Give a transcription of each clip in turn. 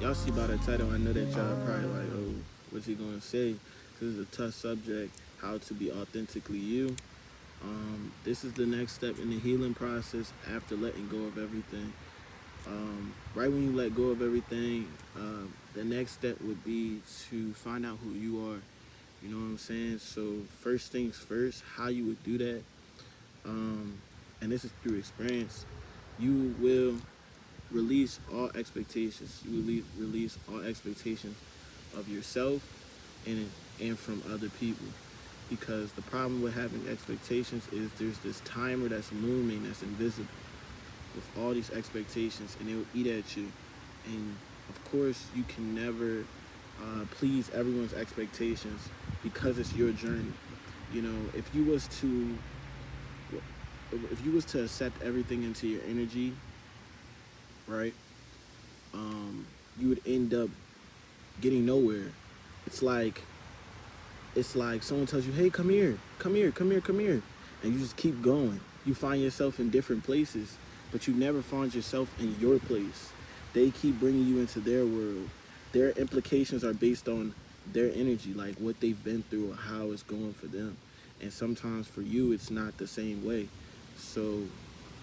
Y'all see by the title, I know that y'all probably like, oh, what's he gonna say? This is a tough subject, how to be authentically you. This is the next step in the healing process after letting go of everything. Right when you let go of everything, the next step would be to find out who you are. You know what I'm saying? So first things first, how you would do that, um, and this is through experience. You will release all expectations. You release all expectations of yourself and from other people. Because the problem with having expectations is there's this timer that's looming, that's invisible, with all these expectations, and it'll eat at you. And of course, you can never please everyone's expectations because it's your journey. You know, if you was to accept everything into your energy, right? You would end up getting nowhere. It's like someone tells you, "Hey, come here, come here, come here, come here," and you just keep going. You find yourself in different places, but you never find yourself in your place. They keep bringing you into their world. Their implications are based on their energy, like what they've been through or how it's going for them. And sometimes for you, it's not the same way. So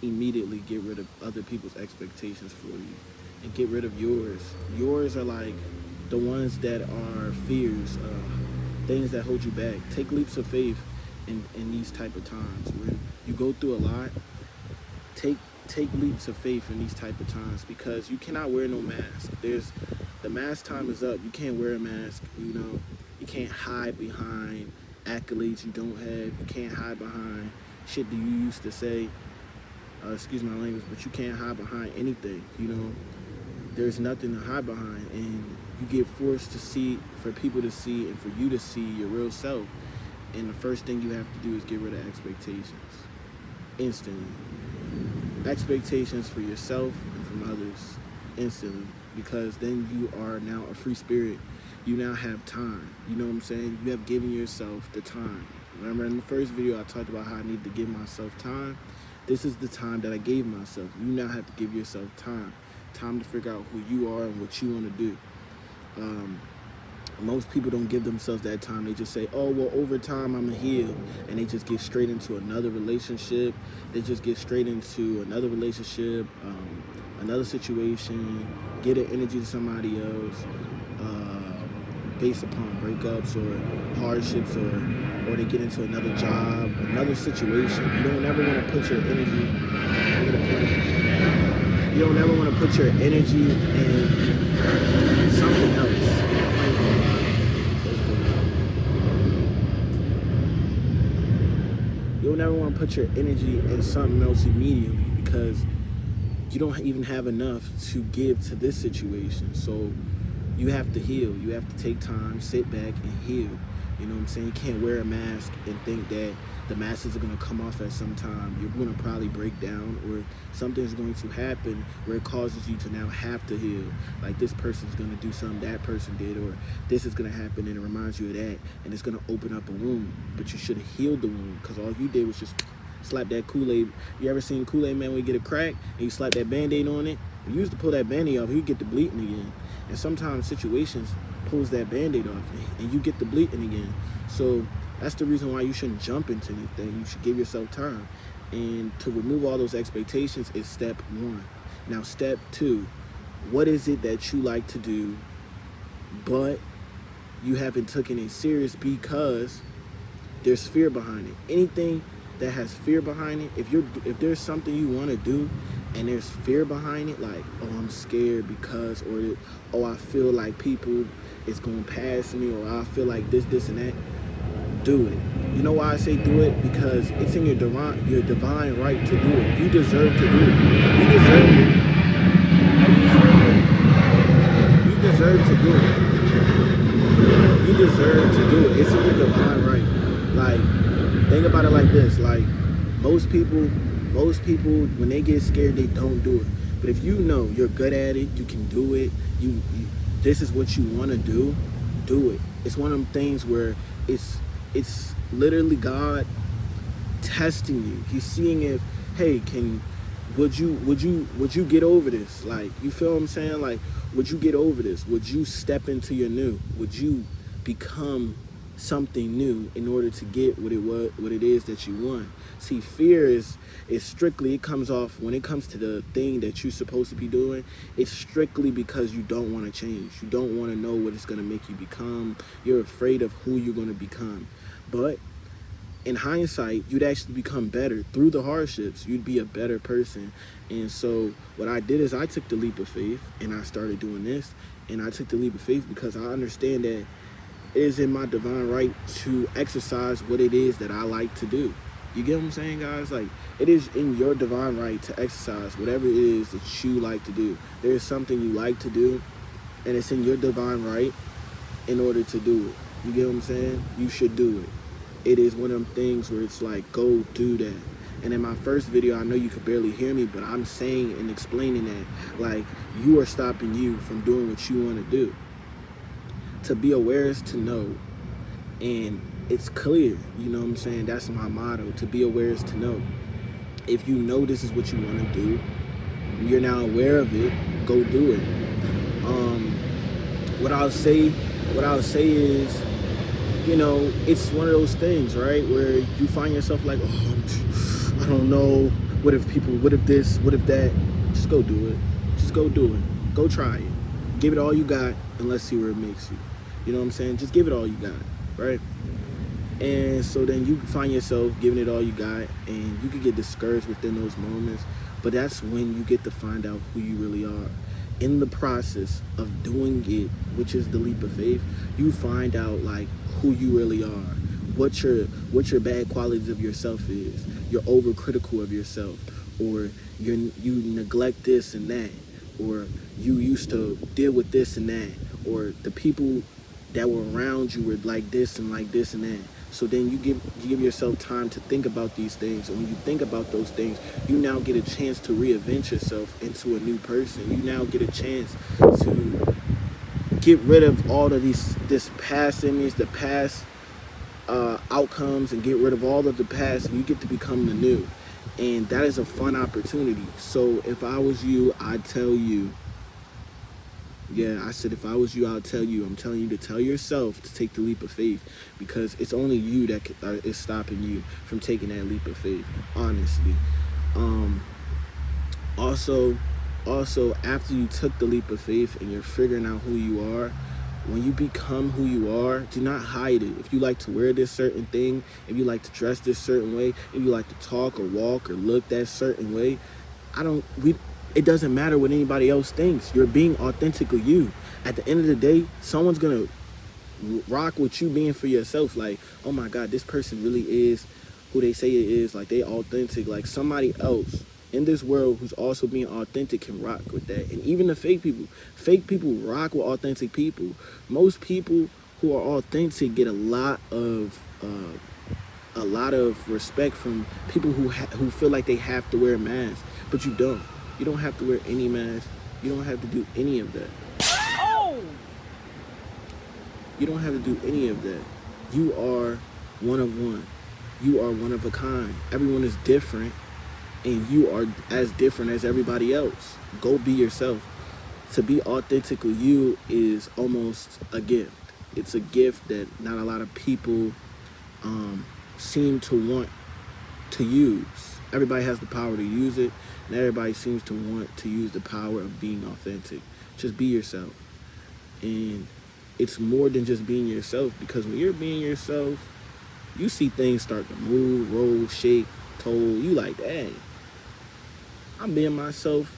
immediately get rid of other people's expectations for you and get rid of yours. Yours are like the ones that are fears, things that hold you back. Take leaps of faith in these type of times when you go through a lot. Take take leaps of faith in these type of times because you cannot wear no mask. The mask time is up. You can't wear a mask. You know, you can't hide behind accolades you don't have. You can't hide behind shit that you used to say. Excuse my language, but you can't hide behind anything. You know, there's nothing to hide behind, and you get forced to see, for people to see, and for you to see your real self. And the first thing you have to do is get rid of expectations instantly. Expectations for yourself and from others instantly, because then you are now a free spirit. You now have time. You know what I'm saying? You have given yourself the time. Remember in the first video I talked about how I need to give myself time. This is the time that I gave myself. You now have to give yourself time. Time to figure out who you are and what you want to do. Most people don't give themselves that time. They just say, oh, well, over time I'm going to heal. And they just get straight into another relationship. They just get straight into another relationship, another situation, get an energy to somebody else, based upon breakups or hardships, or they get into another job, another situation. You don't ever want to put your energy, you don't ever want to put your energy in something else. You don't ever want to put your energy in something else immediately because you don't even have enough to give to this situation. So you have to heal. You have to take time, sit back, and heal. You know what I'm saying? You can't wear a mask and think that the masks are going to come off at some time. You're going to probably break down, or something's going to happen where it causes you to now have to heal. Like this person's going to do something that person did, or this is going to happen and it reminds you of that, and it's going to open up a wound. But you should have healed the wound because all you did was just slap that Kool-Aid. You ever seen Kool-Aid Man when you get a crack and you slap that Band-Aid on it? You used to pull that Band-Aid off, you get the bleeding again. And sometimes situations pulls that Band-Aid off and you get the bleeding again. So that's the reason why you shouldn't jump into anything. You should give yourself time. And to remove all those expectations is step one. Now, step two, what is it that you like to do, but you haven't taken it serious because there's fear behind it? Anything that has fear behind it, if there's something you want to do and there's fear behind it, like, oh, I'm scared because, or oh, I feel like people is going past me, or I feel like this and that, do it. You know why I say do it? Because it's in your divine right to do it. You deserve to do it. You deserve it. You deserve to do it. You deserve to do it. It's in your divine right. Like, think about it like this. Like, most people, when they get scared, they don't do it. But if you know you're good at it, you can do it, this is what you want to do it. It's one of them things where it's literally God testing you. He's seeing if, hey, would you get over this? Like, you feel what I'm saying? Like, would you get over this? Would you step into your new? Would you become something new in order to get what it is that you want? See, fear is strictly, it comes off when it comes to the thing that you're supposed to be doing. It's strictly because you don't want to change. You don't want to know what it's going to make you become. You're afraid of who you're going to become. But in hindsight, you'd actually become better through the hardships. You'd be a better person. And so what I did is I took the leap of faith and I started doing this. And I took the leap of faith because I understand that it is in my divine right to exercise what it is that I like to do. You get what I'm saying, guys? Like, it is in your divine right to exercise whatever it is that you like to do. There is something you like to do, and it's in your divine right in order to do it. You get what I'm saying? You should do it. It is one of them things where it's like, go do that. And in my first video, I know you could barely hear me, but I'm saying and explaining that, like, you are stopping you from doing what you want to do. To be aware is to know, and it's clear, you know what I'm saying? That's my motto. To be aware is to know. If you know this is what you want to do, you're now aware of it, go do it. What I'll say is, you know, it's one of those things, right, where you find yourself like, oh, I don't know, what if this, what if that? Just go do it. Just go do it. Go try it. Give it all you got and let's see where it makes you. You know what I'm saying? Just give it all you got, right? And so then you find yourself giving it all you got, and you can get discouraged within those moments, but that's when you get to find out who you really are. In the process of doing it, which is the leap of faith, you find out like who you really are, what your bad qualities of yourself is. You're overcritical of yourself, or you neglect this and that, or you used to deal with this and that, or the people that were around you were like this and that. So then you give yourself time to think about these things, and when you think about those things, you now get a chance to reinvent yourself into a new person. You now get a chance to get rid of all of this past image, the past outcomes, and get rid of all of the past, and you get to become the new. And that is a fun opportunity. So if I was you, I'd tell you, yeah, I said if I was you, I'll tell you. I'm telling you to tell yourself to take the leap of faith, because it's only you that is stopping you from taking that leap of faith, honestly. Also, after you took the leap of faith and you're figuring out who you are, when you become who you are, do not hide it. If you like to wear this certain thing, if you like to dress this certain way, if you like to talk or walk or look that certain way, it doesn't matter what anybody else thinks. You're being authentically you. At the end of the day, someone's gonna rock with you being for yourself. Like, oh my God, this person really is who they say it is. Like, they authentic. Like, somebody else in this world who's also being authentic can rock with that. And even the fake people rock with authentic people. Most people who are authentic get a lot of respect from people who feel like they have to wear a mask, but you don't. You don't have to wear any mask. You don't have to do any of that. Oh! You don't have to do any of that. You are one of one. You are one of a kind. Everyone is different, and you are as different as everybody else. Go be yourself. To be authentically you is almost a gift. It's a gift that not a lot of people seem to want to use. Everybody has the power to use it, and everybody seems to want to use the power of being authentic. Just be yourself. And it's more than just being yourself, because when you're being yourself, you see things start to move, roll, shake, toll. You like, dang, I'm being myself,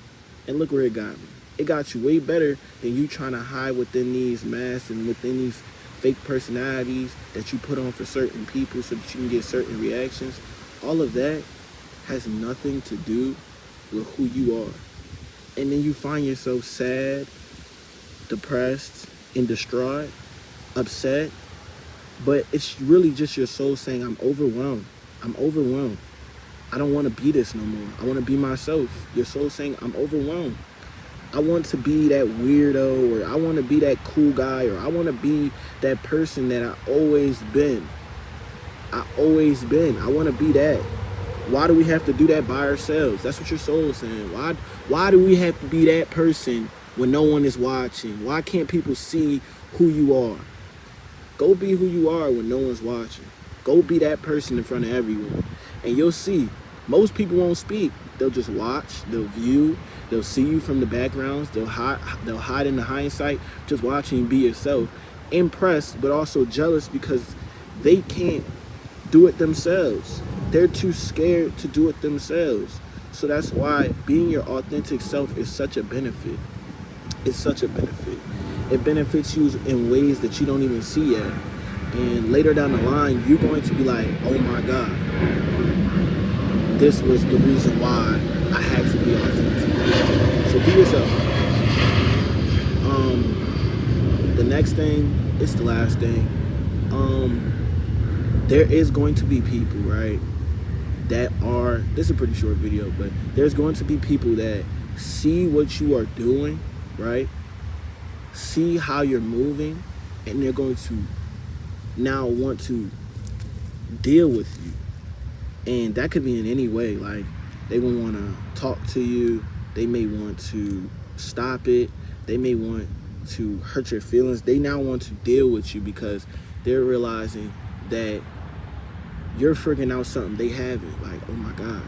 and look where it got me. It got you way better than you trying to hide within these masks and within these fake personalities that you put on for certain people so that you can get certain reactions. All of that has nothing to do with who you are. And then you find yourself sad, depressed, and distraught, upset, but it's really just your soul saying, I'm overwhelmed. I don't want to be this no more. I want to be myself. Your soul saying, I'm overwhelmed. I want to be that weirdo, or I want to be that cool guy, or I want to be that person that I always been. I want to be that. Why do we have to do that by ourselves? That's what your soul is saying. Why do we have to be that person when no one is watching? Why can't people see who you are? Go be who you are when no one's watching. Go be that person in front of everyone. And you'll see, most people won't speak. They'll just watch, they'll view, they'll see you from the backgrounds, they'll hide in the hindsight, just watching you be yourself. Impressed, but also jealous because they can't do it themselves. They're too scared to do it themselves. So that's why being your authentic self is such a benefit. It's such a benefit. It benefits you in ways that you don't even see yet. And later down the line, you're going to be like, oh my God, this was the reason why I had to be authentic. So be yourself. The next thing, it's the last thing. There is going to be people, right, that are, this is a pretty short video, but there's going to be people that see what you are doing, right? See how you're moving, and they're going to now want to deal with you. And that could be in any way. Like, they will want to talk to you. They may want to stop it. They may want to hurt your feelings. They now want to deal with you because they're realizing that you're figuring out something they haven't. Like, oh my God,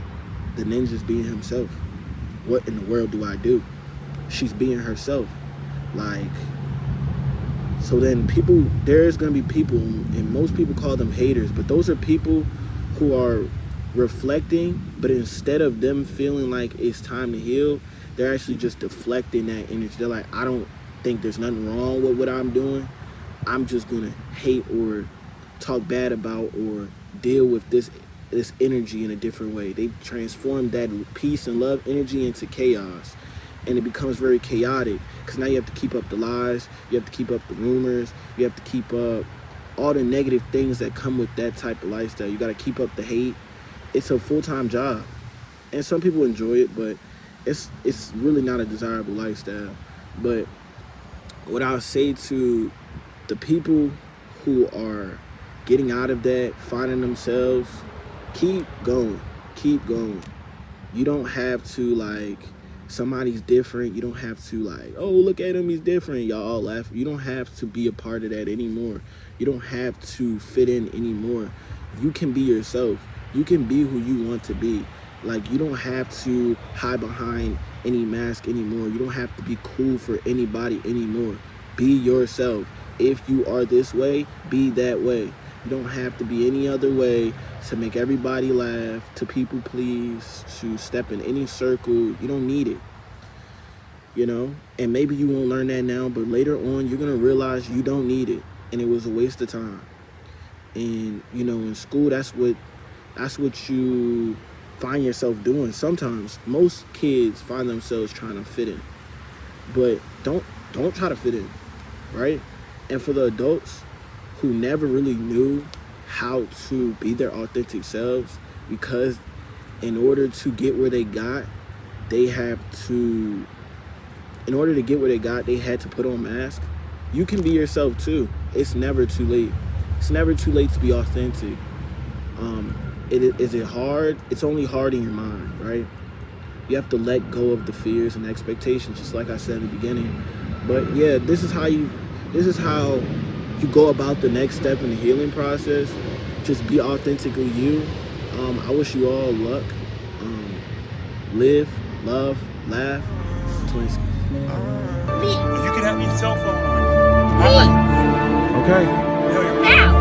the ninja's being himself. What in the world do I do? She's being herself. Like, so then people, there's going to be people, and most people call them haters, but those are people who are reflecting, but instead of them feeling like it's time to heal, they're actually just deflecting that energy. They're like, I don't think there's nothing wrong with what I'm doing. I'm just going to hate or talk bad about or deal with this energy in a different way. They've transformed that peace and love energy into chaos. And it becomes very chaotic because now you have to keep up the lies, you have to keep up the rumors, you have to keep up all the negative things that come with that type of lifestyle. You got to keep up the hate. It's a full-time job. And some people enjoy it, but it's really not a desirable lifestyle. But what I'll say to the people who are getting out of that, finding themselves, keep going. Keep going. You don't have to, like, somebody's different. You don't have to, like, oh, look at him, he's different. Y'all all laugh. You don't have to be a part of that anymore. You don't have to fit in anymore. You can be yourself. You can be who you want to be. Like, you don't have to hide behind any mask anymore. You don't have to be cool for anybody anymore. Be yourself. If you are this way, be that way. You don't have to be any other way to make everybody laugh, to people please, to step in any circle. You don't need it, you know? And maybe you won't learn that now, but later on, you're going to realize you don't need it. And it was a waste of time. And, you know, in school, that's what you find yourself doing. Sometimes most kids find themselves trying to fit in, but don't try to fit in, right? And for the adults who never really knew how to be their authentic selves, because in order to get where they got, they had to put on masks. You can be yourself too. It's never too late. It's never too late to be authentic. Is it hard? It's only hard in your mind, right? You have to let go of the fears and expectations, just like I said in the beginning. But yeah, this is how you go about the next step in the healing process. Just be authentically you. I wish you all luck. Live, love, laugh. Twins. You can have your cell phone on. Okay. Now.